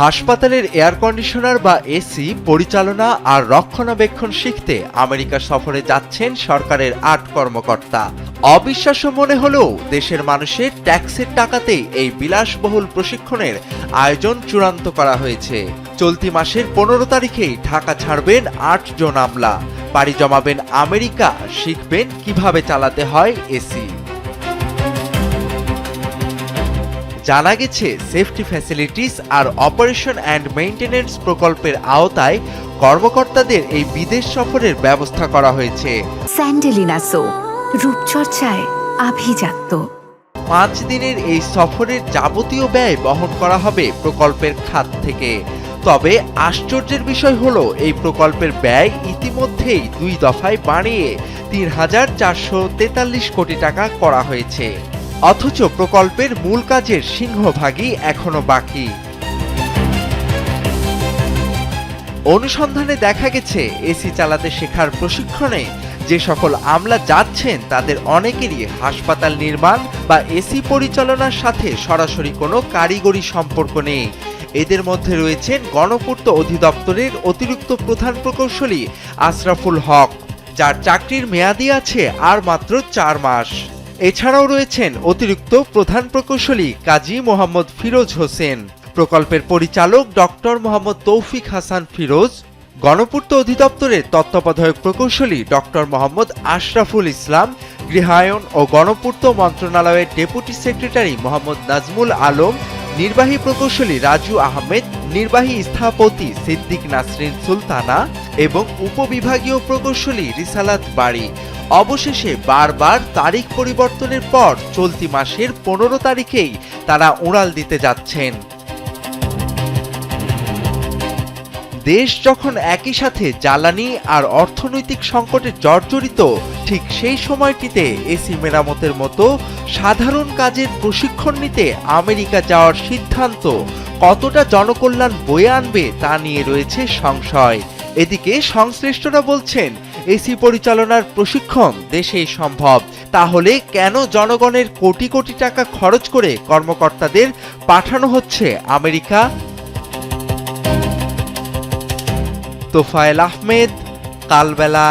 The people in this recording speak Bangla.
হাসপাতালের এয়ার কন্ডিশনার বা এসি পরিচালনা আর রক্ষণাবেক্ষণ শিখতে আমেরিকা সফরে যাচ্ছেন সরকারের ৮ কর্মকর্তা। অবিশ্বাস্য মনে হলেও দেশের মানুষের ট্যাক্সের টাকাতেই এই বিলাসবহুল প্রশিক্ষণের আয়োজন চূড়ান্ত করা হয়েছে। চলতি মাসের ১৫ তারিখেই ঢাকা ছাড়বেন ৮ জন আমলা, পাড়ি জমাবেন আমেরিকা, শিখবেন কিভাবে চালাতে হয় এসি। জানা গেছে, সেফটি ফ্যাসিলিটিস আর অপারেশন অ্যান্ড মেইনটেনেন্স প্রকল্পের আওতায় কর্মকর্তাদের এই বিদেশ সফরের ব্যবস্থা করা হয়েছে। স্যান্ডেলিনা সো, রূপচর্চায় আভিজাত্য। ৫ দিনের এই সফরের যাবতীয় ব্যয় বহন করা হবে প্রকল্পের খাত থেকে। তবে আশ্চর্যের বিষয় হলো, এই প্রকল্পের ব্যয় ইতিমধ্যেই ২ দফায় বাড়িয়ে ৩,৪৪৩ কোটি টাকা করা হয়েছে। অথচ প্রকল্পের মূল কাজের সিংহভাগই এখনো বাকি। অনুসন্ধানে দেখা গেছে, এসি চালাতে শেখার প্রশিক্ষণে যে সকল আমলা যাচ্ছেন তাদের অনেকেরই হাসপাতাল নির্মাণ বা এসি পরিচালনার সাথে সরাসরি কোনো কারিগরি সম্পর্ক নেই। এদের মধ্যে রয়েছেন গণপূর্ত অধিদপ্তরের অতিরিক্ত প্রধান প্রকৌশলী আশরাফুল হক, যার চাকরির মেয়াদি আছে আর মাত্র ৪ মাস। এছাড়াও রয়েছেন অতিরিক্ত প্রধান প্রকৌশলী কাজী মোহাম্মদ ফিরোজ হোসেন, প্রকল্পের পরিচালক ডক্টর মোহাম্মদ তৌফিক হাসান ফিরোজ, গণপূর্ত অধিদপ্তরের তত্ত্বাবধায়ক প্রকৌশলী ডক্টর মোহাম্মদ আশরাফুল ইসলাম, গৃহায়ন ও গণপূর্ত মন্ত্রণালয়ের ডেপুটি সেক্রেটারি মোহাম্মদ নাজমুল আলম, নির্বাহী প্রকৌশলী রাজু আহমেদ, নির্বাহী স্থপতি সিদ্দিক নাসরিন সুলতানা এবং উপবিভাগীয় প্রকৌশলী রিসালাত বাড়ি। অবশেষে বারবার তারিখ পরিবর্তনের পর চলতি মাসের ১৫ তারিখেই তারা উড়াল দিতে যাচ্ছেন। দেশ যখন একই সাথে জ্বালানি আর অর্থনৈতিক সংকটে জর্জরিত, ঠিক সেই সময়টিতে এসি মেরামতের মতো সাধারণ কাজের প্রশিক্ষণ নিতে আমেরিকা যাওয়ার সিদ্ধান্ত কতটা জনকল্যাণ বয়ে আনবে তা নিয়ে রয়েছে সংশয়। এদিকে সংশ্লিষ্টরা বলছেন, এসি পরিচালনার প্রশিক্ষণ দেশেই সম্ভব, তাহলে কেন জনগণের কোটি কোটি টাকা খরচ করে কর্মকর্তাদের পাঠানো হচ্ছে আমেরিকা? তোফায়েল আহমেদ, কালবেলা।